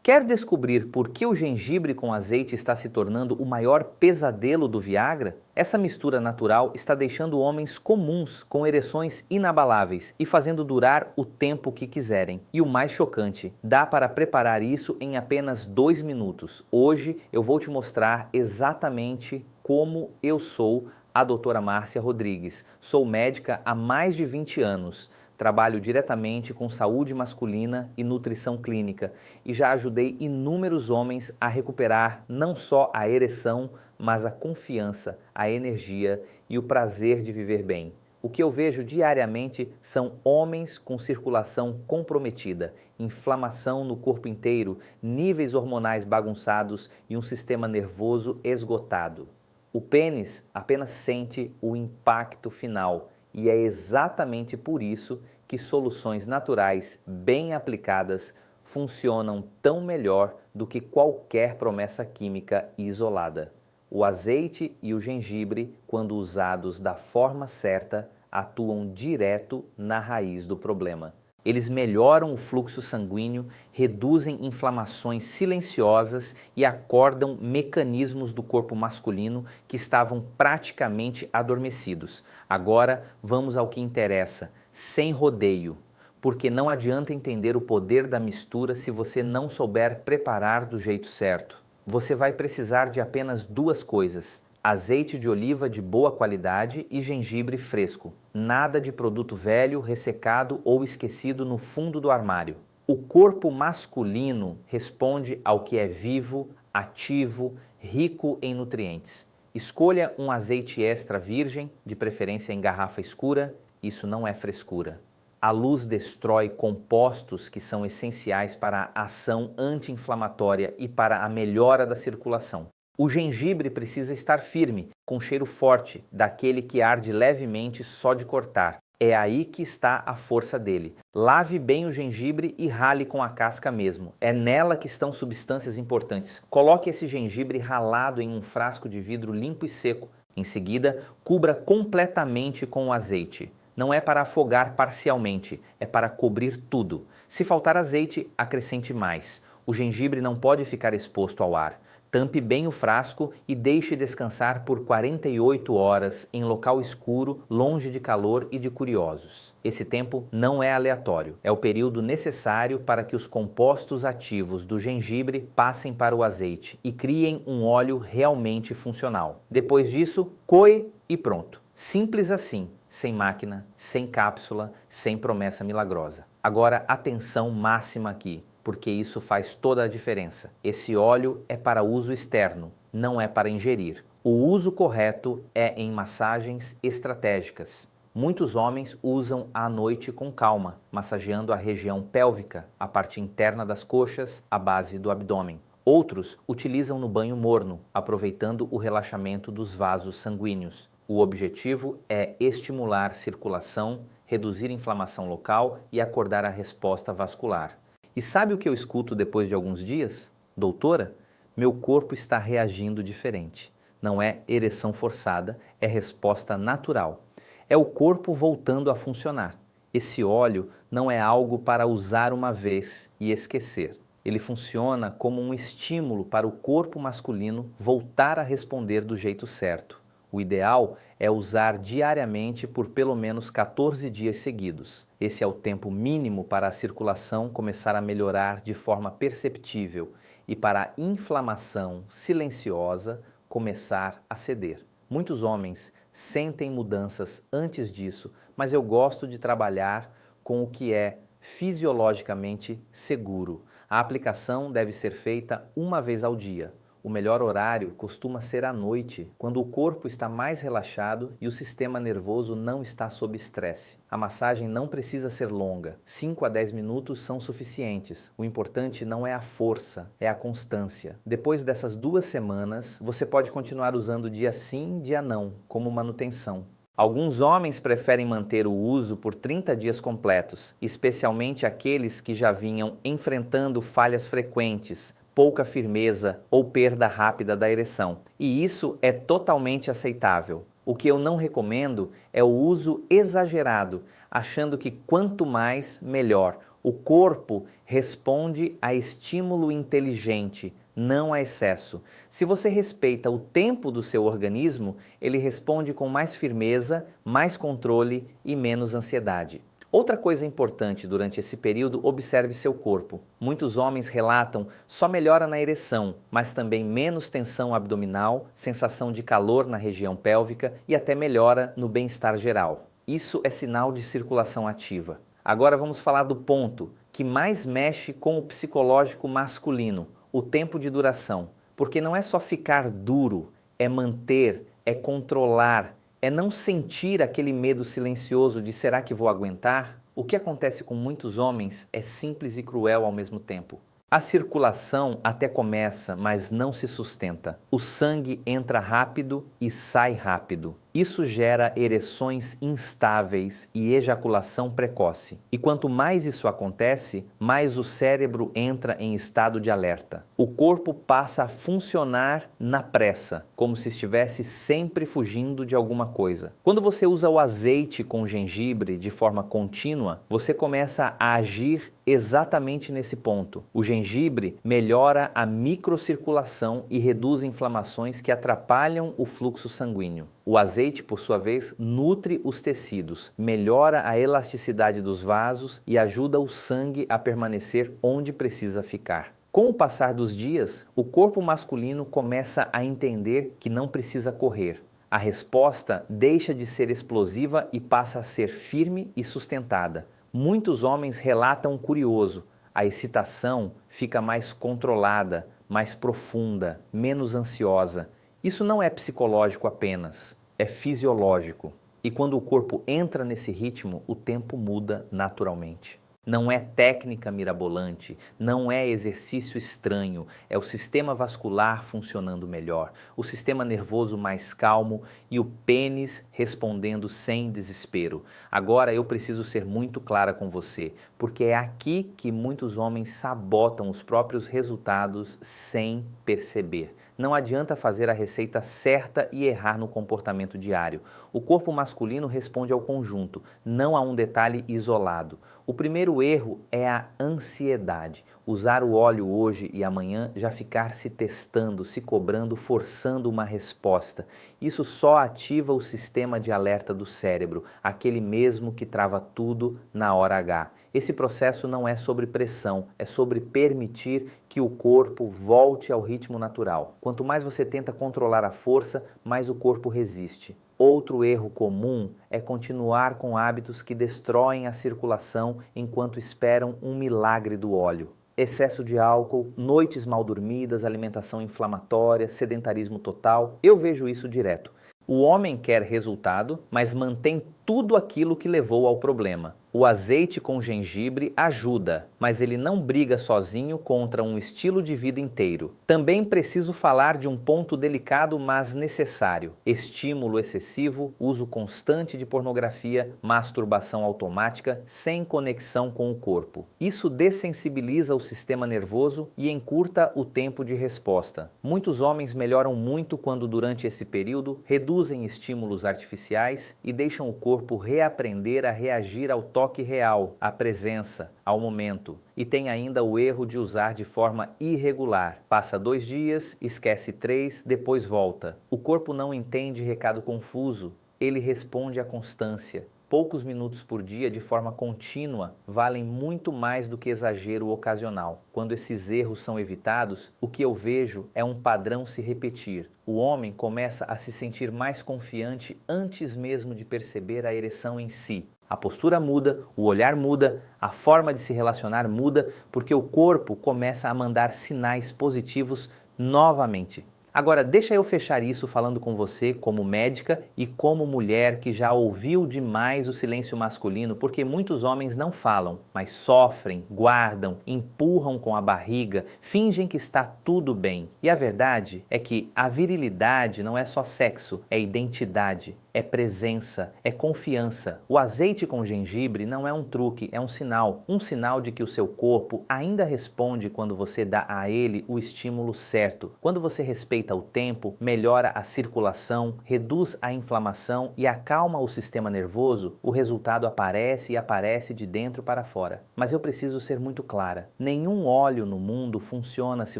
Quer descobrir por que o gengibre com azeite está se tornando o maior pesadelo do Viagra? Essa mistura natural está deixando homens comuns com ereções inabaláveis e fazendo durar o tempo que quiserem. E o mais chocante, dá para preparar isso em apenas 2 minutos. Hoje eu vou te mostrar exatamente como eu sou a doutora Márcia Rodrigues. Sou médica há mais de 20 anos. Trabalho diretamente com saúde masculina e nutrição clínica e já ajudei inúmeros homens a recuperar não só a ereção, mas a confiança, a energia e o prazer de viver bem. O que eu vejo diariamente são homens com circulação comprometida, inflamação no corpo inteiro, níveis hormonais bagunçados e um sistema nervoso esgotado. O pênis apenas sente o impacto final. E é exatamente por isso que soluções naturais bem aplicadas funcionam tão melhor do que qualquer promessa química isolada. O azeite e o gengibre, quando usados da forma certa, atuam direto na raiz do problema. Eles melhoram o fluxo sanguíneo, reduzem inflamações silenciosas e acordam mecanismos do corpo masculino que estavam praticamente adormecidos. Agora vamos ao que interessa, sem rodeio, porque não adianta entender o poder da mistura se você não souber preparar do jeito certo. Você vai precisar de apenas 2 coisas: azeite de oliva de boa qualidade e gengibre fresco. Nada de produto velho, ressecado ou esquecido no fundo do armário. O corpo masculino responde ao que é vivo, ativo, rico em nutrientes. Escolha um azeite extra virgem, de preferência em garrafa escura, isso não é frescura. A luz destrói compostos que são essenciais para a ação anti-inflamatória e para a melhora da circulação. O gengibre precisa estar firme, com cheiro forte, daquele que arde levemente só de cortar. É aí que está a força dele. Lave bem o gengibre e rale com a casca mesmo. É nela que estão substâncias importantes. Coloque esse gengibre ralado em um frasco de vidro limpo e seco. Em seguida, cubra completamente com o azeite. Não é para afogar parcialmente, é para cobrir tudo. Se faltar azeite, acrescente mais. O gengibre não pode ficar exposto ao ar. Tampe bem o frasco e deixe descansar por 48 horas em local escuro, longe de calor e de curiosos. Esse tempo não é aleatório, é o período necessário para que os compostos ativos do gengibre passem para o azeite e criem um óleo realmente funcional. Depois disso, coe e pronto. Simples assim, sem máquina, sem cápsula, sem promessa milagrosa. Agora, atenção máxima aqui, porque isso faz toda a diferença. Esse óleo é para uso externo, não é para ingerir. O uso correto é em massagens estratégicas. Muitos homens usam à noite com calma, massageando a região pélvica, a parte interna das coxas, a base do abdômen. Outros utilizam no banho morno, aproveitando o relaxamento dos vasos sanguíneos. O objetivo é estimular circulação, reduzir inflamação local e acordar a resposta vascular. E sabe o que eu escuto depois de alguns dias? Doutora, meu corpo está reagindo diferente. Não é ereção forçada, é resposta natural. É o corpo voltando a funcionar. Esse óleo não é algo para usar uma vez e esquecer. Ele funciona como um estímulo para o corpo masculino voltar a responder do jeito certo. O ideal é usar diariamente por pelo menos 14 dias seguidos. Esse é o tempo mínimo para a circulação começar a melhorar de forma perceptível e para a inflamação silenciosa começar a ceder. Muitos homens sentem mudanças antes disso, mas eu gosto de trabalhar com o que é fisiologicamente seguro. A aplicação deve ser feita uma vez ao dia. O melhor horário costuma ser à noite, quando o corpo está mais relaxado e o sistema nervoso não está sob estresse. A massagem não precisa ser longa, 5 a 10 minutos são suficientes. O importante não é a força, é a constância. Depois dessas 2 semanas, você pode continuar usando dia sim, dia não, como manutenção. Alguns homens preferem manter o uso por 30 dias completos, especialmente aqueles que já vinham enfrentando falhas frequentes, pouca firmeza ou perda rápida da ereção. E isso é totalmente aceitável. O que eu não recomendo é o uso exagerado, achando que quanto mais, melhor, O corpo responde a estímulo inteligente, não a excesso. Se você respeita o tempo do seu organismo, ele responde com mais firmeza, mais controle e menos ansiedade. Outra coisa importante durante esse período, observe seu corpo. Muitos homens relatam só melhora na ereção, mas também menos tensão abdominal, sensação de calor na região pélvica e até melhora no bem-estar geral. Isso é sinal de circulação ativa. Agora vamos falar do ponto que mais mexe com o psicológico masculino, o tempo de duração. Porque não é só ficar duro, é manter, é controlar, é não sentir aquele medo silencioso de será que vou aguentar? O que acontece com muitos homens é simples e cruel ao mesmo tempo. A circulação até começa, mas não se sustenta. O sangue entra rápido e sai rápido. Isso gera ereções instáveis e ejaculação precoce. E quanto mais isso acontece, mais o cérebro entra em estado de alerta. O corpo passa a funcionar na pressa, como se estivesse sempre fugindo de alguma coisa. Quando você usa o azeite com gengibre de forma contínua, você começa a agir exatamente nesse ponto. O gengibre melhora a microcirculação e reduz inflamações que atrapalham o fluxo sanguíneo. O azeite, por sua vez, nutre os tecidos, melhora a elasticidade dos vasos e ajuda o sangue a permanecer onde precisa ficar. Com o passar dos dias, o corpo masculino começa a entender que não precisa correr. A resposta deixa de ser explosiva e passa a ser firme e sustentada. Muitos homens relatam curioso, a excitação fica mais controlada, mais profunda, menos ansiosa. Isso não é psicológico apenas, é fisiológico. E quando o corpo entra nesse ritmo, o tempo muda naturalmente. Não é técnica mirabolante, não é exercício estranho, é o sistema vascular funcionando melhor, o sistema nervoso mais calmo e o pênis respondendo sem desespero. Agora eu preciso ser muito clara com você, porque é aqui que muitos homens sabotam os próprios resultados sem perceber. Não adianta fazer a receita certa e errar no comportamento diário. O corpo masculino responde ao conjunto, não a um detalhe isolado. O primeiro erro é a ansiedade. Usar o óleo hoje e amanhã já ficar se testando, se cobrando, forçando uma resposta. Isso só ativa o sistema de alerta do cérebro, aquele mesmo que trava tudo na hora H. Esse processo não é sobre pressão, é sobre permitir que o corpo volte ao ritmo natural. Quanto mais você tenta controlar a força, mais o corpo resiste. Outro erro comum é continuar com hábitos que destroem a circulação enquanto esperam um milagre do óleo. Excesso de álcool, noites mal dormidas, alimentação inflamatória, sedentarismo total, eu vejo isso direto. O homem quer resultado, mas mantém tudo aquilo que levou ao problema. O azeite com gengibre ajuda, mas ele não briga sozinho contra um estilo de vida inteiro. Também preciso falar de um ponto delicado, mas necessário: estímulo excessivo, uso constante de pornografia, masturbação automática, sem conexão com o corpo. Isso dessensibiliza o sistema nervoso e encurta o tempo de resposta. Muitos homens melhoram muito quando, durante esse período, reduzem estímulos artificiais e deixam o corpo reaprender a reagir ao toque real, à presença, ao momento. E tem ainda o erro de usar de forma irregular. Passa 2 dias, esquece 3, depois volta. O corpo não entende recado confuso, ele responde à constância. Poucos minutos por dia de forma contínua valem muito mais do que exagero ocasional. Quando esses erros são evitados, o que eu vejo é um padrão se repetir. O homem começa a se sentir mais confiante antes mesmo de perceber a ereção em si. A postura muda, o olhar muda, a forma de se relacionar muda, porque o corpo começa a mandar sinais positivos novamente. Agora, deixa eu fechar isso falando com você como médica e como mulher que já ouviu demais o silêncio masculino, porque muitos homens não falam, mas sofrem, guardam, empurram com a barriga, fingem que está tudo bem. E a verdade é que a virilidade não é só sexo, é identidade. é presença, é confiança. O azeite com gengibre não é um truque, é um sinal de que o seu corpo ainda responde quando você dá a ele o estímulo certo. Quando você respeita o tempo, melhora a circulação, reduz a inflamação e acalma o sistema nervoso, o resultado aparece e aparece de dentro para fora. Mas eu preciso ser muito clara, nenhum óleo no mundo funciona se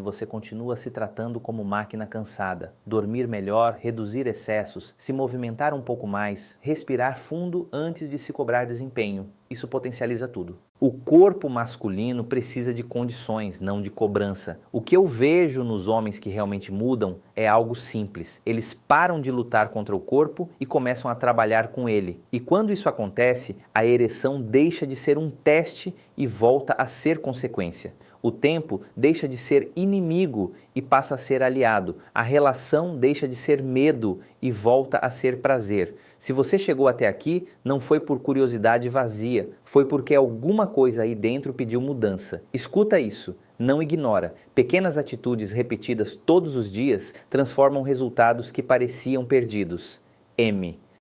você continua se tratando como máquina cansada. Dormir melhor, reduzir excessos, se movimentar um pouco mais, respirar fundo antes de se cobrar desempenho. Isso potencializa tudo. O corpo masculino precisa de condições, não de cobrança. O que eu vejo nos homens que realmente mudam é algo simples. Eles param de lutar contra o corpo e começam a trabalhar com ele. E quando isso acontece, a ereção deixa de ser um teste e volta a ser consequência. O tempo deixa de ser inimigo e passa a ser aliado. A relação deixa de ser medo e volta a ser prazer. Se você chegou até aqui, não foi por curiosidade vazia, foi porque alguma coisa aí dentro pediu mudança. Escuta isso, não ignora. Pequenas atitudes repetidas todos os dias transformam resultados que pareciam perdidos. M.